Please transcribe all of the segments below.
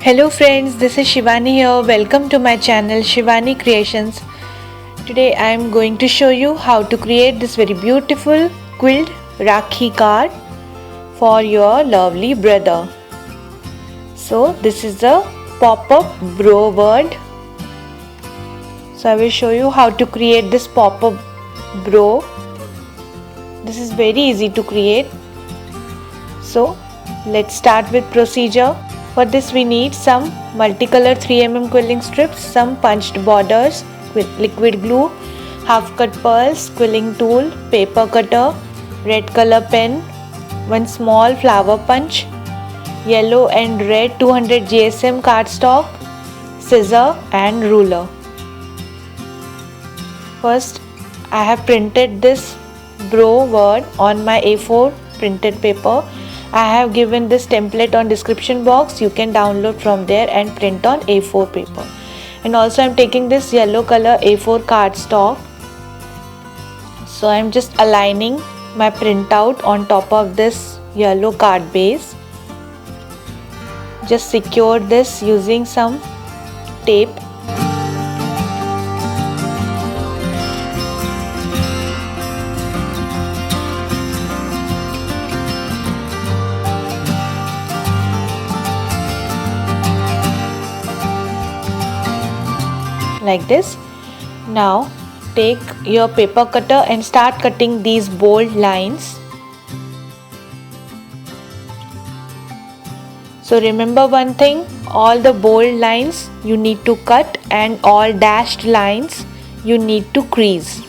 Hello friends, this is Shivani here. Welcome to my channel Shivani Creations. Today I am going to show you how to create this very beautiful quilled Rakhi card for your lovely brother. So this is the pop-up bro word. So I will show you how to create this pop-up bro. This is very easy to create. So let's start with procedure. For this we need some multicolor 3mm quilling strips, some punched borders, liquid glue, half cut pearls, quilling tool, paper cutter, red color pen, one small flower punch, yellow and red 200 GSM cardstock, scissor and ruler. First I have printed this bro word on my A4 printed paper. I have given this template on description box. You can download from there and print on A4 paper. And also I am taking this yellow color A4 cardstock. So I am just aligning my printout on top of this yellow card base. Just secure this using some tape. Like this. Now take your paper cutter and start cutting these bold lines. So remember one thing, all the bold lines you need to cut and all dashed lines you need to crease.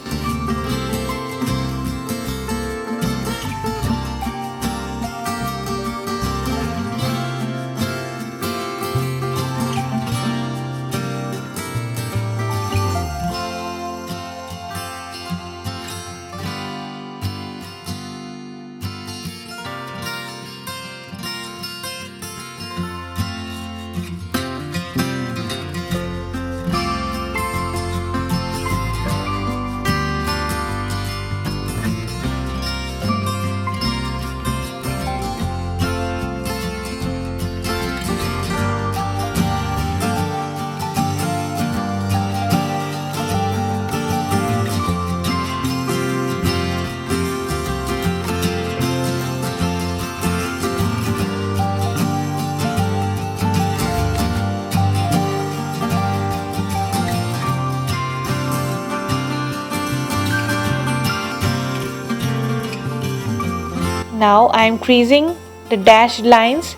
Now I am creasing the dashed lines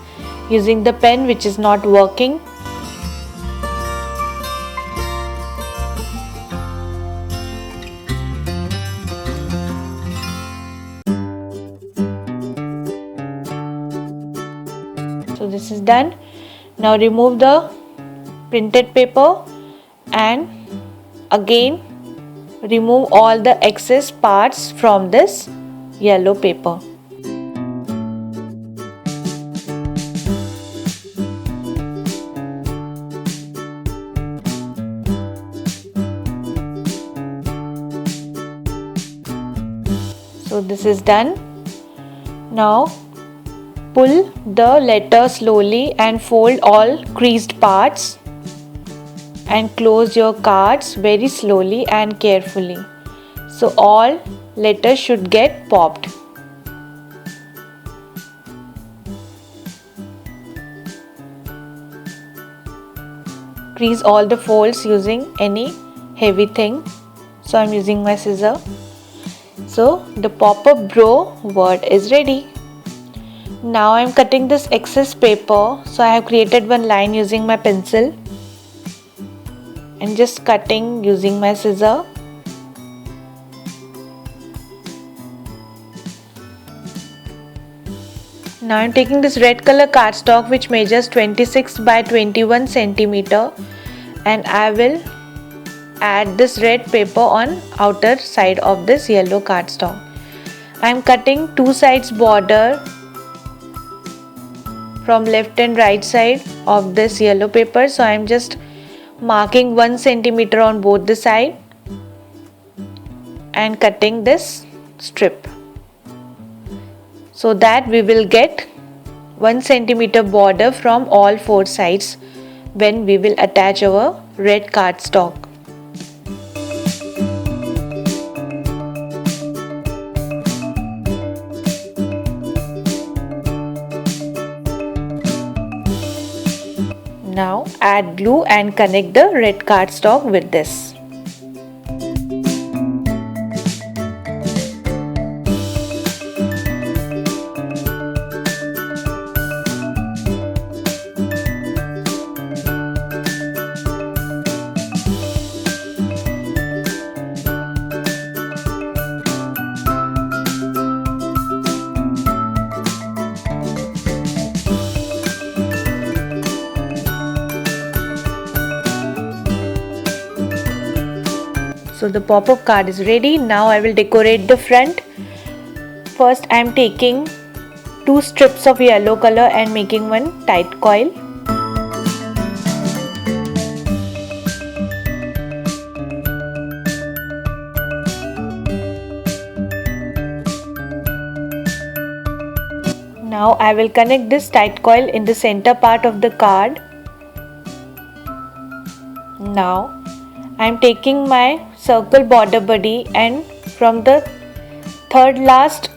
using the pen which is not working. So this is done. Now remove the printed paper and again remove all the excess parts from this yellow paper. So this is done. Now pull the letter slowly and fold all creased parts and close your cards very slowly and carefully. So all letters should get popped. Crease all the folds using any heavy thing. So I am using my scissor. So the pop-up bro word is ready. Now I am cutting this excess paper. So I have created one line using my pencil and just cutting using my scissor. Now I am taking this red color cardstock which measures 26 by 21 centimeter and I will add this red paper on outer side of this yellow cardstock. I am cutting two sides border from left and right side of this yellow paper. So I am just marking 1 centimeter on both the side and cutting this strip so that we will get 1 centimeter border from all 4 sides when we will attach our red cardstock. Now add glue and connect the red cardstock with this. So the pop-up card is ready. Now I will decorate the front. First I am taking 2 strips of yellow color and making one tight coil. Now I will connect this tight coil in the center part of the card. Now I am taking my circle border buddy and from the third last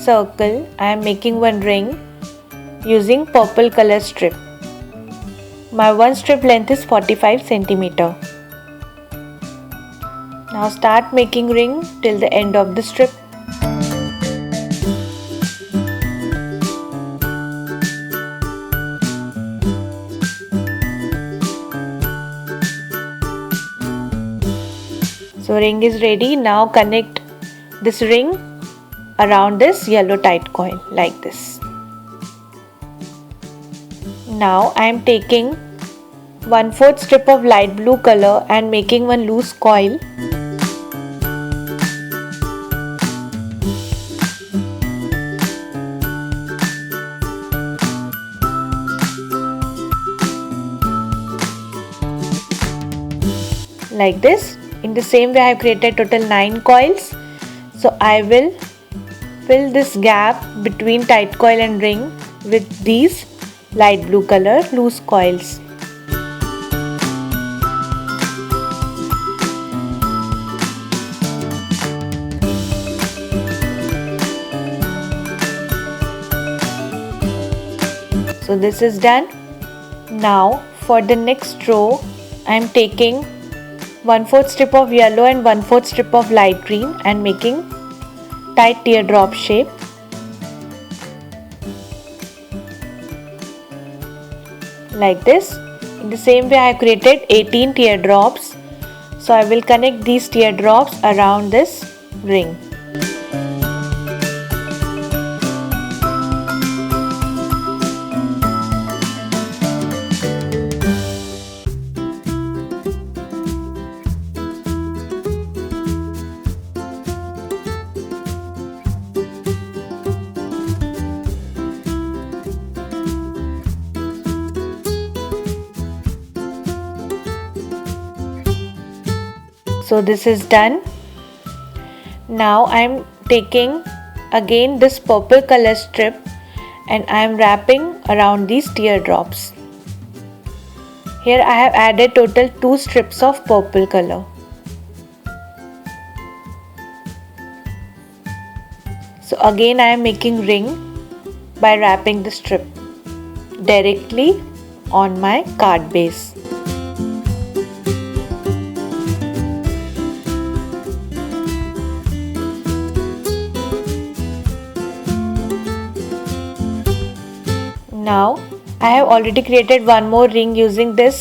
circle I am making one ring using purple color strip. My one strip length is 45 centimeter. Now start making ring till the end of the strip. So ring is ready. Now connect this ring around this yellow tight coil like this. Now I am taking 1/4 strip of light blue color and making one loose coil. Like this. In the same way I have created total 9 coils. So I will fill this gap between tight coil and ring with these light blue color loose coils. So this is done. Now for the next row I am taking 1/4 strip of yellow and 1/4 strip of light green and making tight teardrop shape. Like this. In the same way I have created 18 teardrops. So I will connect these teardrops around this ring. So this is done. Now I am taking again this purple color strip and I am wrapping around these teardrops. Here I have added total 2 strips of purple color. So again I am making ring by wrapping the strip directly on my card base. Now I have already created one more ring using this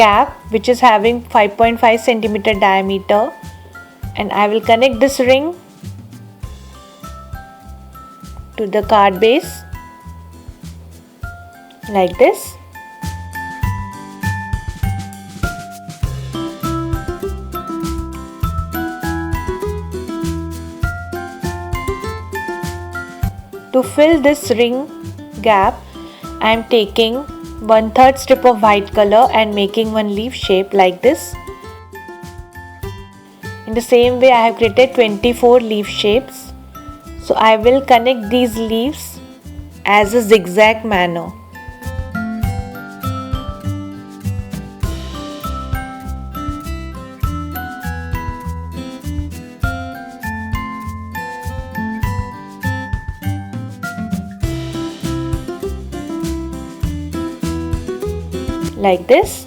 cap which is having 5.5 centimeter diameter, and I will connect this ring to the card base like this. To fill this ring gap, I am taking 1/3 strip of white color and making one leaf shape like this. In the same way I have created 24 leaf shapes. So I will connect these leaves as a zigzag manner. Like this.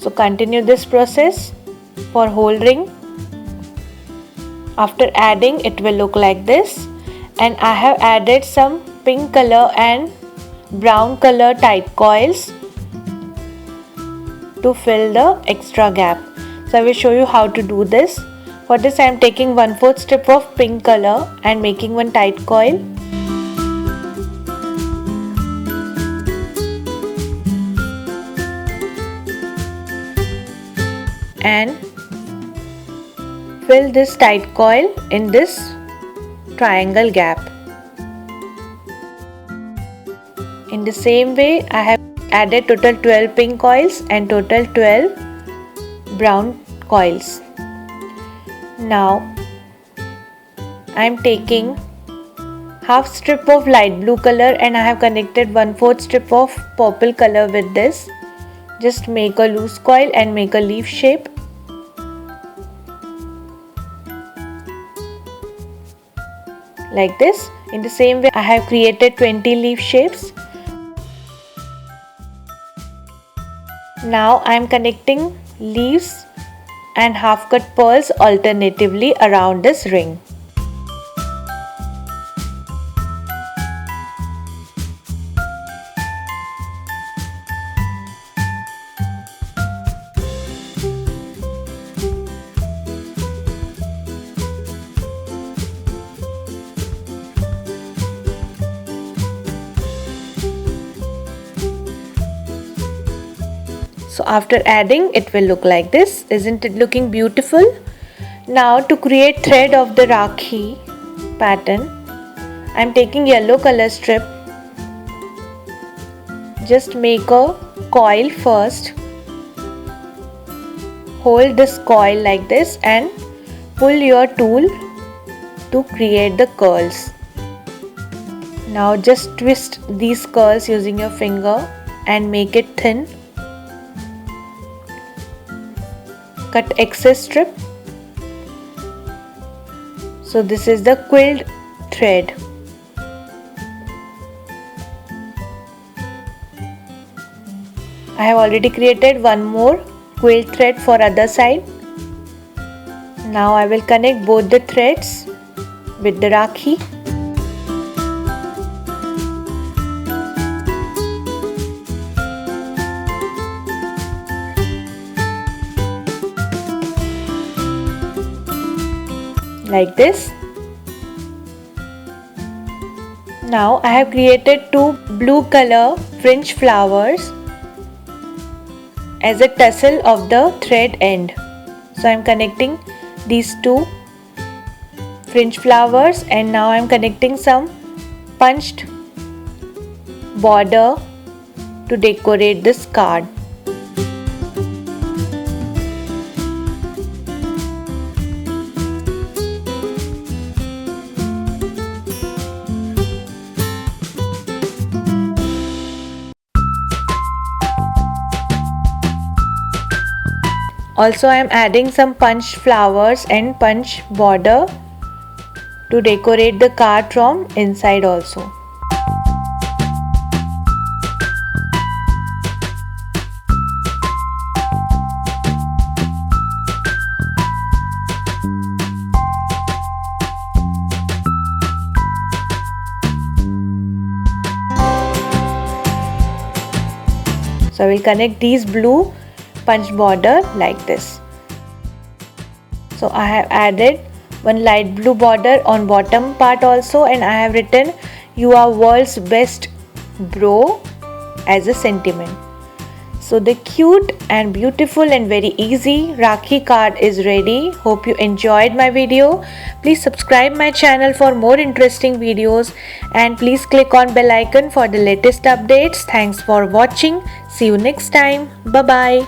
So continue this process for whole ring. After adding, it will look like this, and I have added some pink color and brown color tight coils to fill the extra gap. So I will show you how to do this. For this I am taking 1/4 strip of pink color and making one tight coil. And fill this tight coil in this triangle gap. In the same way, I have added total 12 pink coils and total 12 brown coils. Now I am taking half strip of light blue color and I have connected 1/4 strip of purple color with this. Just make a loose coil and make a leaf shape. Like this. In the same way, I have created 20 leaf shapes. Now I am connecting leaves and half cut pearls alternatively around this ring. So after adding, it will look like this. Isn't it looking beautiful? Now to create thread of the Rakhi pattern, I am taking yellow color strip. Just make a coil first. Hold this coil like this and pull your tool to create the curls. Now just twist these curls using your finger and make it thin. Cut excess strip. So this is the quilled thread. I have already created one more quilled thread for other side. Now I will connect both the threads with the Rakhi. Like this. Now I have created two blue color fringe flowers as a tassel of the thread end. So I am connecting these two fringe flowers, and now I am connecting some punched border to decorate this card. Also I am adding some punched flowers and punch border to decorate the card from inside also. So I will connect these blue punch border like this. So I have added one light blue border on bottom part also, and I have written "You are world's best bro" as a sentiment. So the cute and beautiful and very easy Rakhi card is ready. Hope you enjoyed my video. Please subscribe my channel for more interesting videos, and please click on bell icon for the latest updates. Thanks for watching. See you next time. Bye bye.